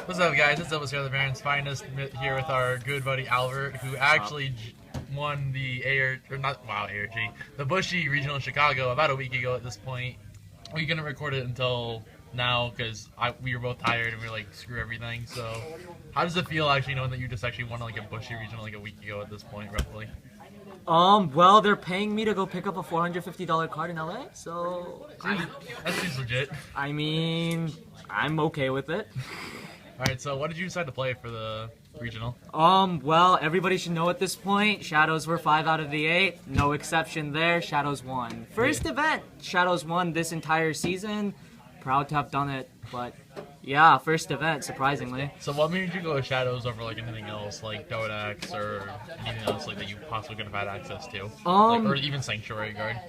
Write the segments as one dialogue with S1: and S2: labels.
S1: What's up, guys? It's Elvis here, the Baron's Finest, here with our good buddy Albert, who actually won the the Bushy Regional in Chicago about a week ago at this point. We couldn't record it until now because we were both tired and we were like, screw everything. So, how does it feel actually knowing that you just actually won like a Bushy Regional like a week ago at this point, roughly?
S2: Well, they're paying me to go pick up a $450 card in LA, so
S1: That seems legit.
S2: I mean, I'm okay with it.
S1: Alright, so what did you decide to play for the regional?
S2: Well, everybody should know at this point, Shadows were 5 out of the 8. No exception there, Shadows won. First event, Shadows won this entire season. Proud to have done it, but yeah, first event, surprisingly.
S1: So what made you go with Shadows over like anything else, like Dodex or anything else like that you possibly could have had access to? Or even Sanctuary Guard?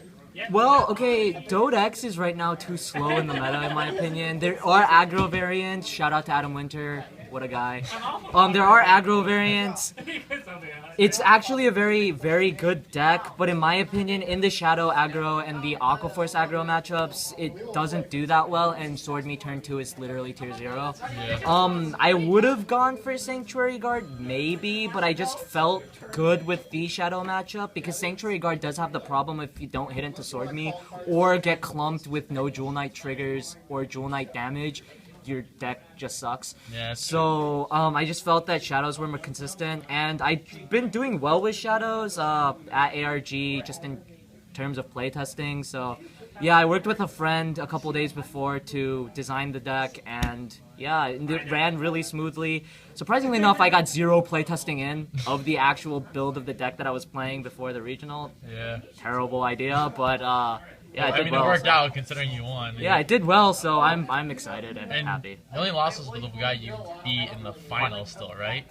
S2: Well, okay, Dodex is right now too slow in the meta, in my opinion. There are aggro variants. Shout out to Adam Winter. What a guy. There are aggro variants. It's actually a very, very good deck, but in my opinion, in the Shadow aggro and the Aqua Force aggro matchups, it doesn't do that well, and Sword Me turn 2 is literally tier 0.
S1: Yeah.
S2: I would have gone for Sanctuary Guard, maybe, but I just felt good with the Shadow matchup, because Sanctuary Guard does have the problem if you don't hit into Sword Me, or get clumped with no Jewel Knight triggers or Jewel Knight damage. Your deck just sucks.
S1: Yeah,
S2: so I just felt that Shadows were more consistent, and I've been doing well with Shadows at ARG just in terms of playtesting. So yeah, I worked with a friend a couple days before to design the deck, and yeah, it ran really smoothly. Surprisingly enough, I got 0 playtesting in of the actual build of the deck that I was playing before the regional.
S1: Yeah.
S2: Terrible idea, but yeah,
S1: I mean, it worked out considering you won.
S2: Yeah, I did well, so I'm excited and happy.
S1: The only loss was the guy you beat in the final still, right?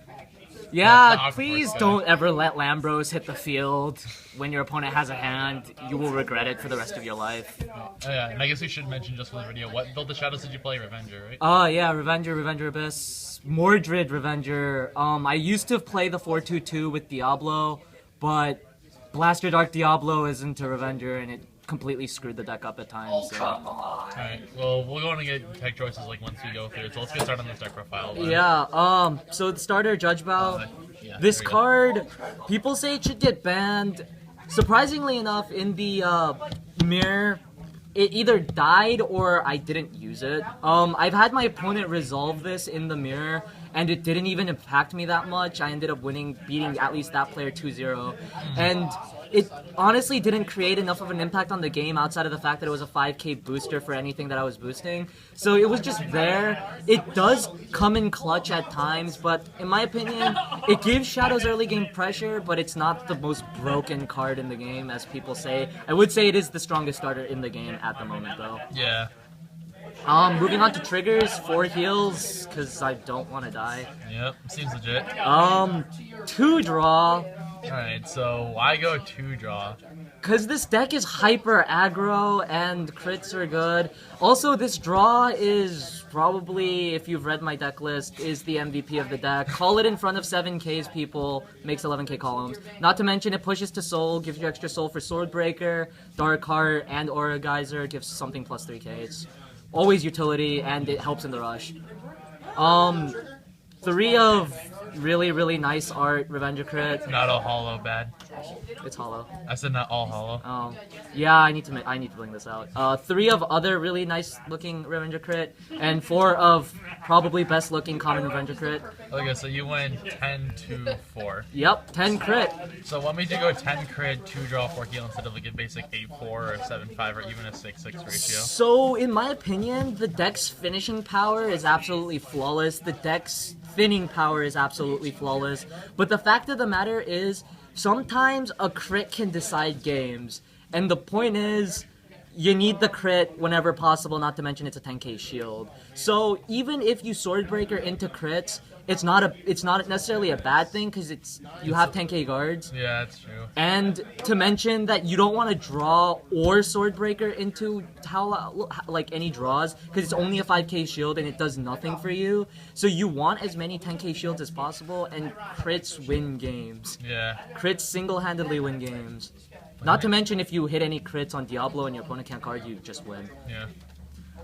S2: Yeah, please don't ever let Lambros hit the field when your opponent has a hand. You will regret it for the rest of your life.
S1: Oh, yeah, and I guess we should mention just for the video, what build of Shadows did you play? Revenger, right?
S2: Yeah, Revenger Abyss, Mordred Revenger. I used to play the 4-2-2 with Diablo, but Blaster Dark Diablo isn't a Revenger, and it completely screwed the deck up at times. So.
S1: Alright, well, we'll go on and get tech choices like once we go through it, so let's get started on this deck profile. Then.
S2: Yeah, so the starter, Judge Bow.
S1: Yeah,
S2: this card, people say it should get banned. Surprisingly enough, in the mirror, it either died or I didn't use it. I've had my opponent resolve this in the mirror, and it didn't even impact me that much. I ended up beating at least that player 2-0. And it honestly didn't create enough of an impact on the game outside of the fact that it was a 5k booster for anything that I was boosting. So it was just there. It does come in clutch at times, but in my opinion, it gives Shadows early game pressure, but it's not the most broken card in the game, as people say. I would say it is the strongest starter in the game at the moment, though.
S1: Yeah.
S2: Moving on to triggers, 4 heals, because I don't want to die.
S1: Yep, seems legit.
S2: 2 draw.
S1: Alright, so why go 2 draw?
S2: Because this deck is hyper aggro and crits are good. Also, this draw is probably, if you've read my deck list, is the MVP of the deck. Call it in front of 7Ks, people. Makes 11k columns. Not to mention, it pushes to soul, gives you extra soul for Swordbreaker, Dark Heart, and Aura Geyser, gives something plus 3k. It's always utility, and it helps in the rush. 3 of really, really nice art, Revenger crit.
S1: Not all hollow bad.
S2: It's hollow.
S1: I said not all hollow.
S2: Oh, yeah, I need to bring this out. 3 of other really nice looking Revenger crit, and 4 of probably best looking common Revenger crit.
S1: Okay, so you went 10-4.
S2: Yep, 10 crit.
S1: So what made you go 10 crit, 2 draw, 4 heal instead of like a basic 8-4 or 7-5 or even a 6-6 ratio?
S2: So, in my opinion, the deck's finishing power is absolutely flawless. The deck's thinning power is absolutely flawless. But the fact of the matter is, sometimes a crit can decide games. And the point is, you need the crit whenever possible, not to mention it's a 10k shield. So even if you Swordbreaker into crits, it's not necessarily a bad thing because you have 10k guards.
S1: Yeah, that's true.
S2: And to mention that you don't want to draw or Swordbreaker into like any draws because it's only a 5k shield and it does nothing for you. So you want as many 10k shields as possible, and crits win games.
S1: Yeah.
S2: Crits single-handedly win games. Not to mention if you hit any crits on Diablo and your opponent can't card, you just win.
S1: Yeah.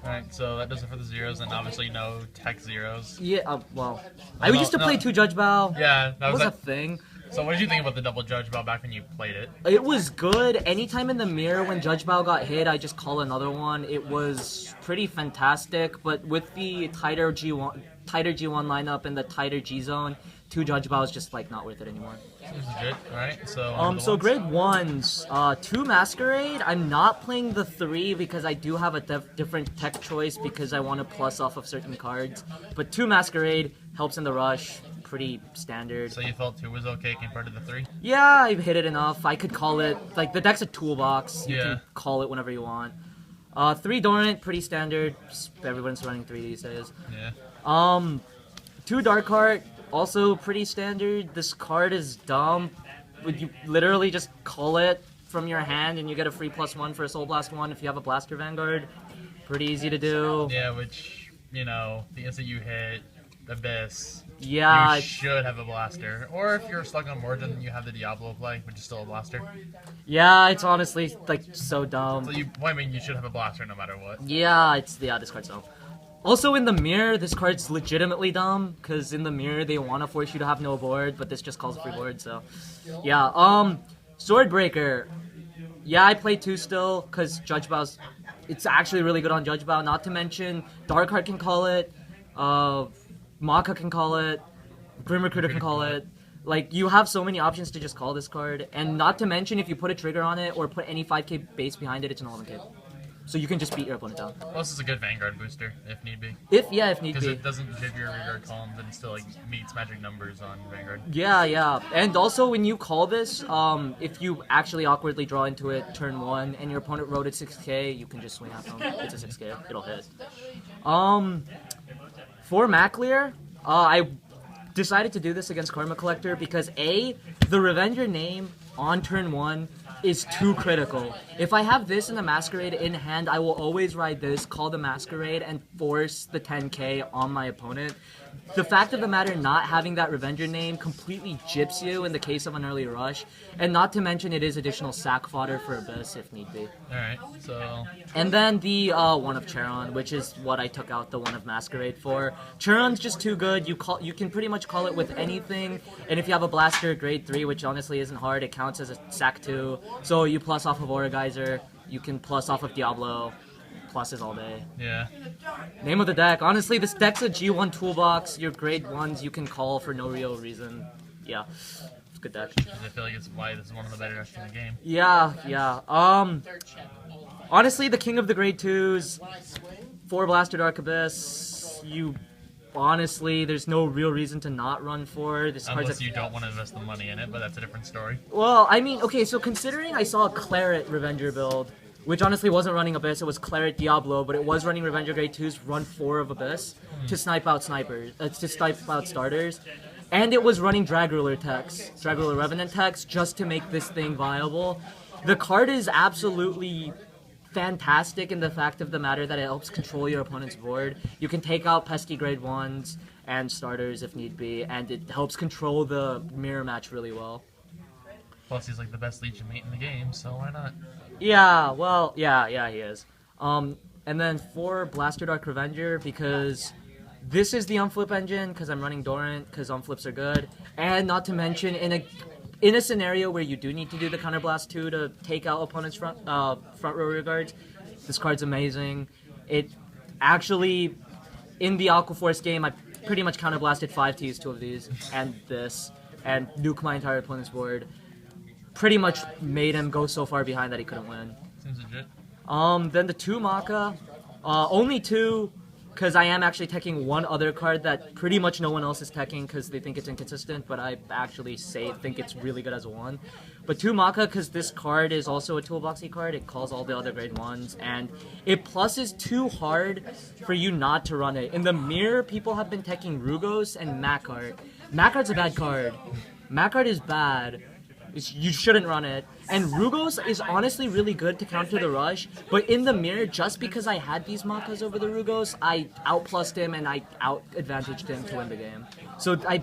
S1: Alright, so that does it for the zeros, and obviously no tech zeros.
S2: Yeah, well, I used to play 2 Judge Bow.
S1: Yeah,
S2: that was a thing.
S1: So what did you think about the double Judge Bow back when you played it?
S2: It was good. Anytime in the mirror when Judge Bow got hit, I just call another one. It was pretty fantastic, but with the tighter G1 lineup and the tighter G zone, 2 Judge Bow is just like not worth it anymore.
S1: Seems legit. Alright,
S2: so grade 1s, 2 Masquerade. I'm not playing the 3 because I do have a different tech choice because I want to plus off of certain cards. But 2 Masquerade helps in the rush. Pretty standard.
S1: So you felt 2 was okay compared to the 3?
S2: Yeah, I've hit it enough. I could call it, like, the deck's a toolbox. You can call it whenever you want. 3 Dorant, pretty standard. Everyone's running 3 these days.
S1: Yeah.
S2: 2 Dark Heart, also pretty standard. This card is dumb. You literally just call it from your hand and you get a free +1 for a Soul Blast 1 if you have a Blaster Vanguard. Pretty easy to do.
S1: Yeah, which, you know, the instant you hit Abyss,
S2: yeah,
S1: you should have a blaster. Or if you're stuck on Origin, you have the Diablo play, which is still a blaster.
S2: Yeah, it's honestly like so dumb.
S1: So you should have a blaster no matter what.
S2: Yeah, this card's dumb. Also in the mirror, this card's legitimately dumb because in the mirror they want to force you to have no board, but this just calls a free board. So, yeah. Swordbreaker. Yeah, I play 2 still because Judge Bow's. It's actually really good on Judge Bow. Not to mention Dark Heart can call it. Maka can call it, Grim Recruiter can call it. Like, you have so many options to just call this card. And not to mention, if you put a trigger on it or put any 5k base behind it, it's an 11k. So you can just beat your opponent down.
S1: Plus, it's a good Vanguard booster, if need be.
S2: If need be.
S1: Because it doesn't give your Vanguard column, but it still like meets magic numbers on Vanguard.
S2: Yeah. And also, when you call this, if you actually awkwardly draw into it turn 1 and your opponent wrote it 6k, you can just swing at them. It's a 6k. It'll hit. For Maclear, I decided to do this against Karma Collector because A, the Revenger name on turn 1 is too critical. If I have this in the Masquerade in hand, I will always ride this, call the Masquerade, and force the 10k on my opponent. The fact of the matter, not having that Revenger name completely gyps you in the case of an early rush, and not to mention it is additional sack fodder for Abyss if need be.
S1: Alright, so...
S2: And then the 1 of Charon, which is what I took out the 1 of Masquerade for. Charon's just too good. You can pretty much call it with anything, and if you have a Blaster grade 3, which honestly isn't hard, it counts as a sack 2. So you plus off of Aura Geyser, you can plus off of Diablo. Pluses all day.
S1: Yeah.
S2: Name of the deck. Honestly, this deck's a G1 toolbox. Your grade 1s you can call for no real reason. Yeah. It's a good deck.
S1: I feel like it's why this is one of the better decks in the game.
S2: Yeah. Honestly, the king of the grade 2s, 4 Blaster Dark Abyss, honestly, there's no real reason to not run 4.
S1: Unless you don't want to invest the money in it, but that's a different story.
S2: Well, I mean, okay, so considering I saw a Claret Revenger build, which honestly wasn't running Abyss, it was Claret Diablo, but it was running Revenger Grade 2's run 4 of Abyss to snipe out starters. And it was running Drag Ruler Revenant techs just to make this thing viable. The card is absolutely fantastic in the fact of the matter that it helps control your opponent's board. You can take out pesty grade 1s and starters if need be, and it helps control the mirror match really well.
S1: Plus, he's like the best Legion mate in the game, so why not?
S2: Yeah, well, yeah, he is. And then for Blaster Dark Revenger, because this is the unflip engine, because I'm running Dorant, because unflips are good, and not to mention in a scenario where you do need to do the Counterblast 2 to take out opponent's front row rear guards, this card's amazing. It actually, in the Aqua Force game, I pretty much counterblasted 5 to use 2 of these, and this, and nuke my entire opponent's board. Pretty much made him go so far behind that he couldn't win.
S1: Seems legit.
S2: Then the 2 Maka, only 2, because I am actually teching one other card that pretty much no one else is teching because they think it's inconsistent, but I actually think it's really good as a 1. But 2 Maka, because this card is also a toolboxy card, it calls all the other grade 1s, and it pluses too hard for you not to run it. In the mirror, people have been teching Rugos and Makart. Makart's a bad card. Makart is bad. You shouldn't run it. And Rugos is honestly really good to counter the rush, but in the mirror, just because I had these Makas over the Rugos, I outplussed him and I out-advantaged him to win the game. So I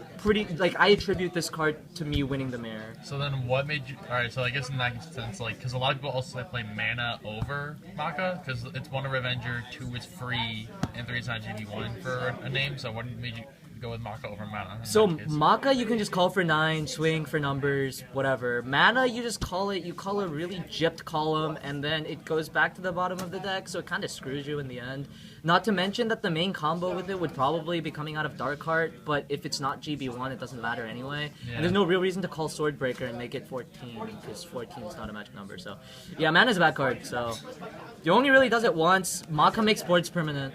S2: attribute this card to me winning the mirror.
S1: So then what made you... Alright, so I guess in that sense, like, because a lot of people also play mana over Maka, because it's 1 a Revenger, 2 is free, and 3 is not GB1 for a name, so what made you go with Maka over mana?
S2: So Maka, you can just call for 9, swing for numbers, whatever. Mana, you just call it. You call a really gypped column, and then it goes back to the bottom of the deck, so it kind of screws you in the end. Not to mention that the main combo with it would probably be coming out of Dark Heart, but if it's not GB1, it doesn't matter anyway. Yeah. And there's no real reason to call Swordbreaker and make it 14, because 14 is not a magic number. So yeah, Mana's a bad card, so you only really does it once. Maka makes boards permanent.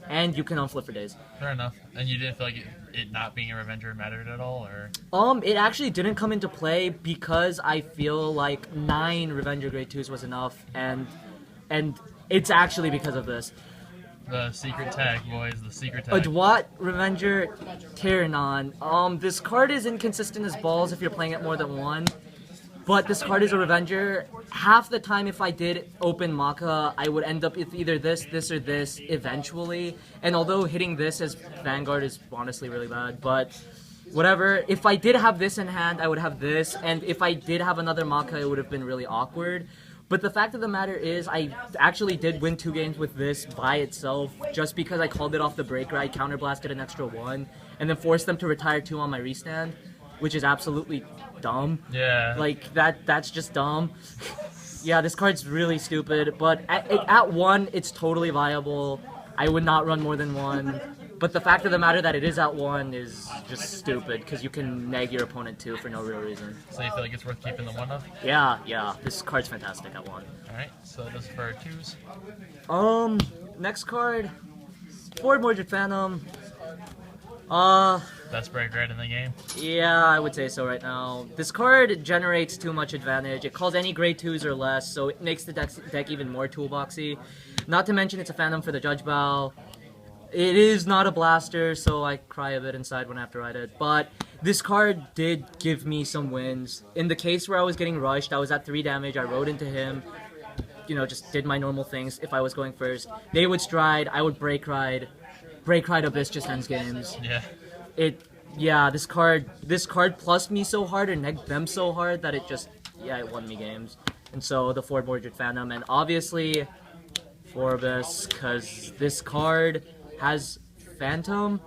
S2: And you can unflip for days.
S1: Fair enough. And you didn't feel like it not being a Revenger mattered at all, or?
S2: It actually didn't come into play because I feel like 9 Revenger Grade 2s was enough, and it's actually because of this.
S1: The secret tag, boys, the secret tag.
S2: Adwat Revenger Tyrannon. This card is inconsistent as balls if you're playing it more than 1. But this card is a Revenger. Half the time, if I did open Maka, I would end up with either this, or this eventually. And although hitting this as Vanguard is honestly really bad, but whatever. If I did have this in hand, I would have this. And if I did have another Maka, it would have been really awkward. But the fact of the matter is, I actually did win 2 games with this by itself, just because I called it off the breaker. I counterblasted an extra 1, and then forced them to retire 2 on my restand, which is absolutely dumb.
S1: Yeah.
S2: Like, that's just dumb. Yeah, this card's really stupid, but at 1, it's totally viable. I would not run more than 1. But the fact of the matter that it is at 1 is just stupid, because you can neg your opponent 2 for no real reason.
S1: So you feel like it's worth keeping the 1 up?
S2: Yeah, this card's fantastic at 1.
S1: Alright, so this is for 2s.
S2: Next card, Ford Mordred Phantom.
S1: Best break right in the game?
S2: Yeah, I would say so right now. This card generates too much advantage. It calls any grade 2s or less, so it makes the deck even more toolboxy. Not to mention it's a Phantom for the Judge Bow. It is not a blaster, so I cry a bit inside when I have to write it. But this card did give me some wins. In the case where I was getting rushed, I was at 3 damage, I rode into him, just did my normal things if I was going first. They would stride, I would break ride. Break Ride Abyss just ends games.
S1: Yeah.
S2: This card plussed me so hard and negged them so hard that it won me games. And so the Ford Mordred Phantom, and obviously Forbus, because this card has Phantom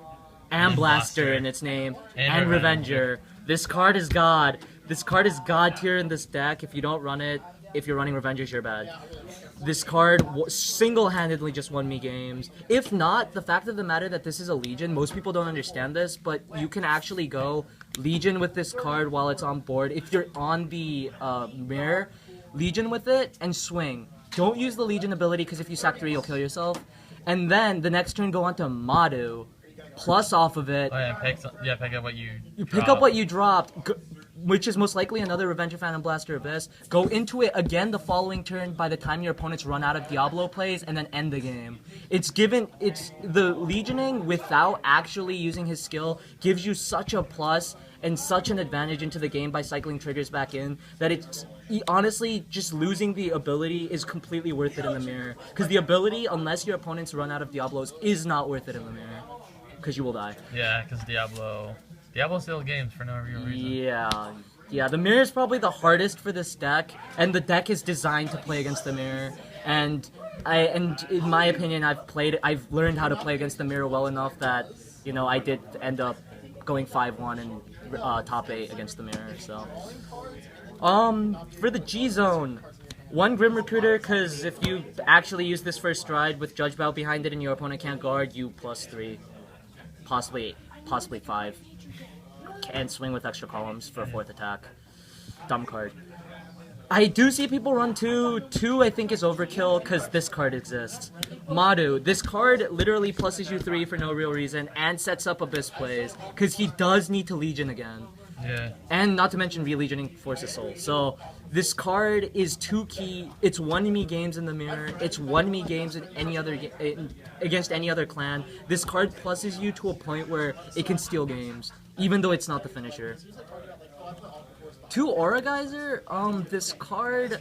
S2: and Blaster in its name, and Revenger. This card is God. This card is God tier in this deck. If you don't run it, if you're running Revengers, you're bad. This card single-handedly just won me games. If not, the fact of the matter that this is a Legion, most people don't understand this, but you can actually go Legion with this card while it's on board. If you're on the mirror, Legion with it, and swing. Don't use the Legion ability, because if you sack 3, you'll kill yourself. And then, the next turn, go on to Madu, plus off of it.
S1: Oh yeah, pick up what you
S2: pick up what you dropped. Which is most likely another Revenger Phantom Blaster Abyss. Go into it again the following turn by the time your opponents run out of Diablo plays, and then end the game. It's the Legioning without actually using his skill gives you such a plus and such an advantage into the game by cycling triggers back in that it's honestly just losing the ability is completely worth it in the mirror. Because the ability, unless your opponents run out of Diablos, is not worth it in the mirror. Because you will die.
S1: Yeah, because Diablo still games for no real reason.
S2: Yeah, the mirror is probably the hardest for this deck, and the deck is designed to play against the mirror. And in my opinion, I've learned how to play against the mirror well enough that I did end up going 5-1 and top 8 against the mirror. So, for the G zone, 1 Grim Recruiter, because if you actually use this first stride with Judge Bow behind it and your opponent can't guard, you +3, possibly 5. And swing with extra columns for a 4th attack. Dumb card. I do see people run 2. 2 I think is overkill because this card exists. Madu. This card literally pluses you 3 for no real reason and sets up Abyss plays because he does need to Legion again.
S1: Yeah. And
S2: not to mention re-legioning Force of Soul. So this card is 2 key. It's won me games in the mirror. It's won me games in any other against any other clan. This card pluses you to a point where it can steal games, even though it's not the finisher. To Aura Geyser, this card,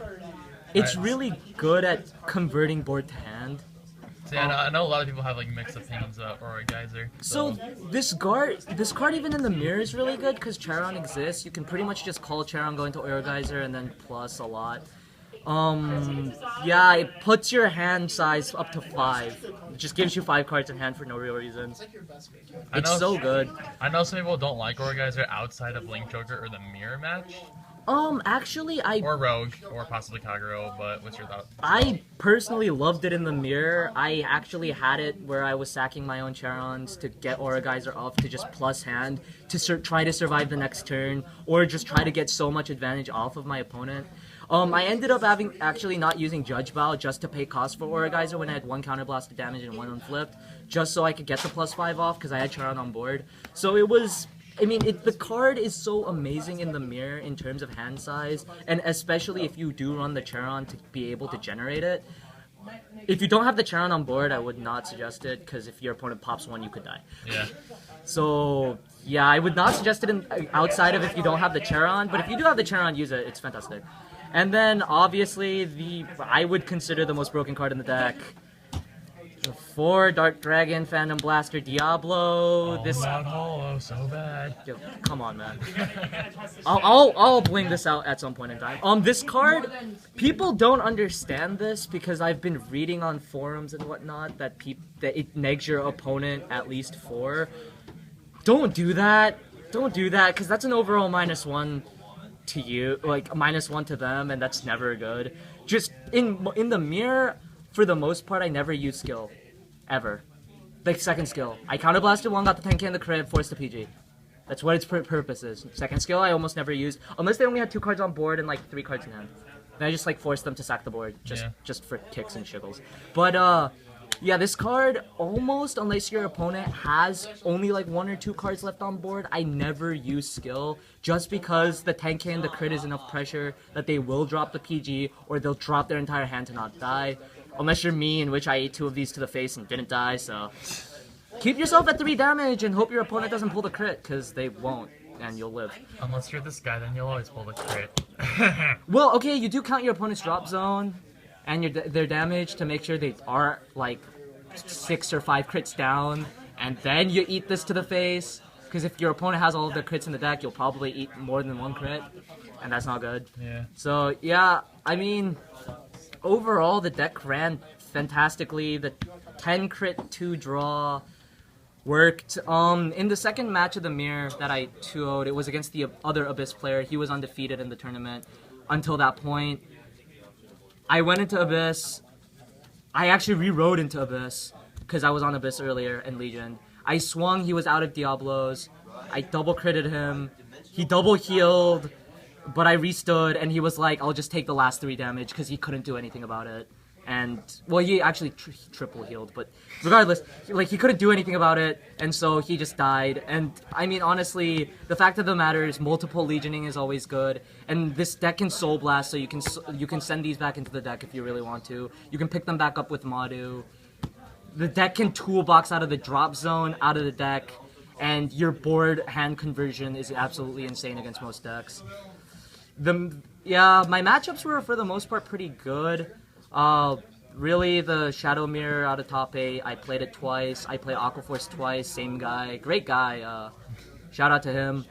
S2: it's really good at converting board to hand.
S1: See, I know a lot of people have like mixed opinions about Aura Geyser.
S2: So this card even in the mirror is really good because Charon exists. You can pretty much just call Charon, go into Aura Geyser, and then plus a lot. Yeah, it puts your hand size up to 5. It just gives you 5 cards in hand for no real reason. It's so good.
S1: I know some people don't like Aura Geyser outside of Link Joker or the mirror match.
S2: Actually,
S1: or Rogue, or possibly Kagero, but what's your thought?
S2: I personally loved it in the mirror. I actually had it where I was sacking my own Charons to get Aura Geyser off to just plus hand to try to survive the next turn, or just try to get so much advantage off of my opponent. I ended up actually not using Judge Bow just to pay cost for Aura Geyser when I had 1 counterblasted damage and 1 unflipped, just so I could get the +5 off because I had Charon on board. So it was... I mean, the card is so amazing in the mirror in terms of hand size, and especially if you do run the Charon to be able to generate it. If you don't have the Charon on board, I would not suggest it, because if your opponent pops 1, you could die.
S1: Yeah.
S2: So, yeah, I would not suggest it outside of if you don't have the Charon, but if you do have the Charon, use it. It's fantastic. And then, obviously, I would consider the most broken card in the deck. 4 Dark Dragon, Phantom Blaster, Diablo. This
S1: Hollow, so bad.
S2: Yo, come on, man. I'll bling this out at some point in time. This card, people don't understand this because I've been reading on forums and whatnot that it negs your opponent at least 4. Don't do that. Don't do that because that's an overall -1 to you, like -1 to them, and that's never good. Just in the mirror. For the most part, I never use skill. Ever. Like, second skill. I counterblasted 1, got the 10k in the crib, forced the PG. That's what its purpose is. Second skill, I almost never use. Unless they only had 2 cards on board and, like, 3 cards in hand. Then I just, like, force them to sack the board. Just for kicks and shiggles. But, yeah, this card, almost, unless your opponent has only, like, 1 or 2 cards left on board, I never use skill. Just because the 10k and the crit is enough pressure that they will drop the PG, or they'll drop their entire hand to not die. Unless you're me, in which I ate 2 of these to the face and didn't die, so... Keep yourself at 3 damage and hope your opponent doesn't pull the crit, because they won't, and you'll live.
S1: Unless you're this guy, then you'll always pull the crit.
S2: Well, okay, you do count your opponent's drop zone and their damage to make sure they are, like, 6 or 5 crits down, and then you eat this to the face, because if your opponent has all of their crits in the deck, you'll probably eat more than 1 crit, and that's not good.
S1: Yeah.
S2: So, yeah, I mean... Overall, the deck ran fantastically. The 10 crit 2 draw worked. In the second match of the mirror that I 2-0'd, it was against the other Abyss player. He was undefeated in the tournament until that point. I went into Abyss. I actually re-rode into Abyss because I was on Abyss earlier and Legion. I swung. He was out of Diablos. I double critted him. He double healed. But I restood, and he was like, I'll just take the last 3 damage, because he couldn't do anything about it. And, well, he actually triple healed, but regardless, like, he couldn't do anything about it, and so he just died. And, I mean, honestly, the fact of the matter is multiple Legioning is always good, and this deck can Soul Blast, so you can send these back into the deck if you really want to. You can pick them back up with Madu. The deck can Toolbox out of the drop zone, out of the deck, and your board hand conversion is absolutely insane against most decks. My matchups were for the most part pretty good. Really, the Shadow Mirror out of top 8, I played it twice. I played Aqua Force twice, same guy, great guy. Shout out to him.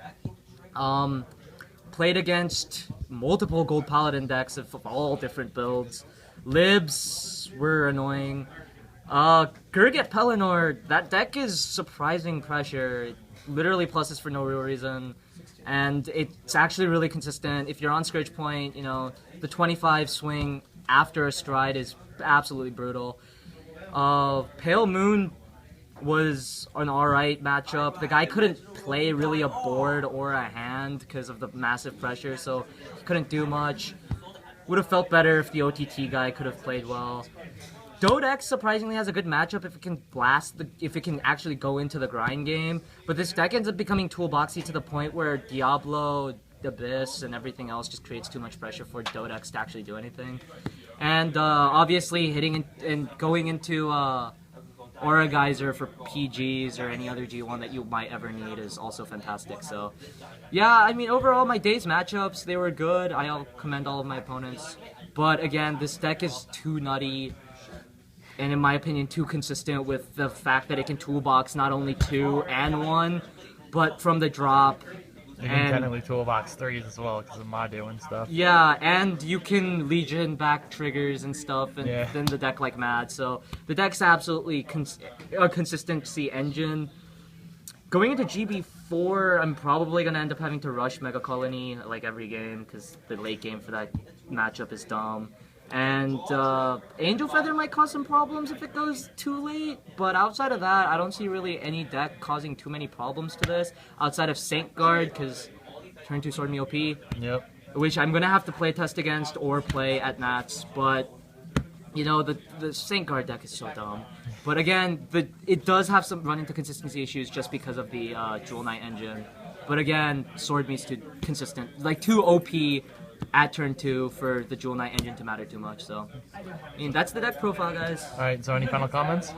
S2: Played against multiple Gold Paladin decks of all different builds. Libs were annoying. Gurgit Pelennor, that deck is surprising pressure. It literally pluses for no real reason. And it's actually really consistent. If you're on Scourge Point, you know, the 25 swing after a stride is absolutely brutal. Pale Moon was an alright matchup. The guy couldn't play really a board or a hand because of the massive pressure, so he couldn't do much. Would have felt better if the OTT guy could have played well. Dodex surprisingly has a good matchup if it can if it can actually go into the grind game, but this deck ends up becoming toolboxy to the point where Diablo, Abyss, and everything else just creates too much pressure for Dodex to actually do anything. And obviously hitting and going into Aura Geyser for PGs or any other G1 that you might ever need is also fantastic. So, yeah, I mean, overall, my day's matchups, they were good. I'll commend all of my opponents. But again, this deck is too nutty, and in my opinion, too consistent with the fact that it can toolbox not only 2 and 1, but from the drop.
S1: You can technically toolbox 3s as well because of Madu and stuff.
S2: Yeah, and you can Legion back triggers and stuff, and then the deck like mad. So the deck's absolutely a consistency engine. Going into GB4, I'm probably going to end up having to rush Mega Colony like every game because the late game for that matchup is dumb. And Angel Feather might cause some problems if it goes too late, but outside of that, I don't see really any deck causing too many problems to this, outside of Saint Guard, because turn 2 Sword Me OP,
S1: Yep.
S2: which I'm going to have to play test against or play at Nats, but, you know, the Saint Guard deck is so dumb. But again, it does have some run into consistency issues just because of the Jewel Knight engine. But again, Sword Me's too consistent, like too OP at turn 2 for the Jewel Knight engine to matter too much. So, I mean, that's the deck profile, guys.
S1: Alright, so any final comments?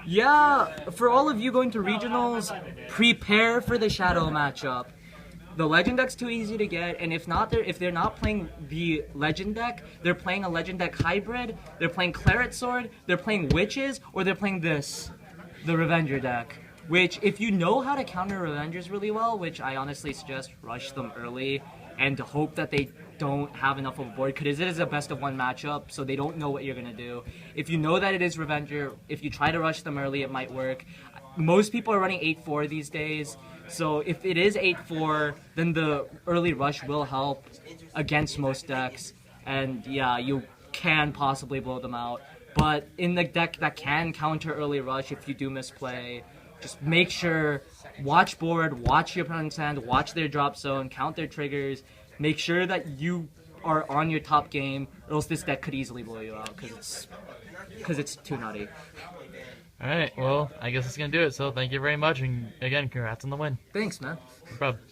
S2: Yeah, for all of you going to regionals, prepare for the Shadow matchup. The Legend deck's too easy to get, and if they're not playing the Legend deck, they're playing a Legend deck hybrid, they're playing Claret Sword, they're playing Witches, or they're playing the Revenger deck. Which, if you know how to counter Revengers really well, which I honestly suggest rush them early, and to hope that they don't have enough of a board, because it is a best of 1 matchup, so they don't know what you're going to do. If you know that it is Revenger, if you try to rush them early, it might work. Most people are running 8-4 these days, so if it is 8-4, then the early rush will help against most decks, and yeah, you can possibly blow them out. But in the deck that can counter early rush, if you do misplay, just make sure, watch board, watch your opponent's hand, watch their drop zone, count their triggers, make sure that you are on your top game, or else this deck could easily blow you out, because it's too nutty.
S1: Alright, well, I guess that's going to do it. So thank you very much, and again, congrats on the win.
S2: Thanks, man.
S1: No problem.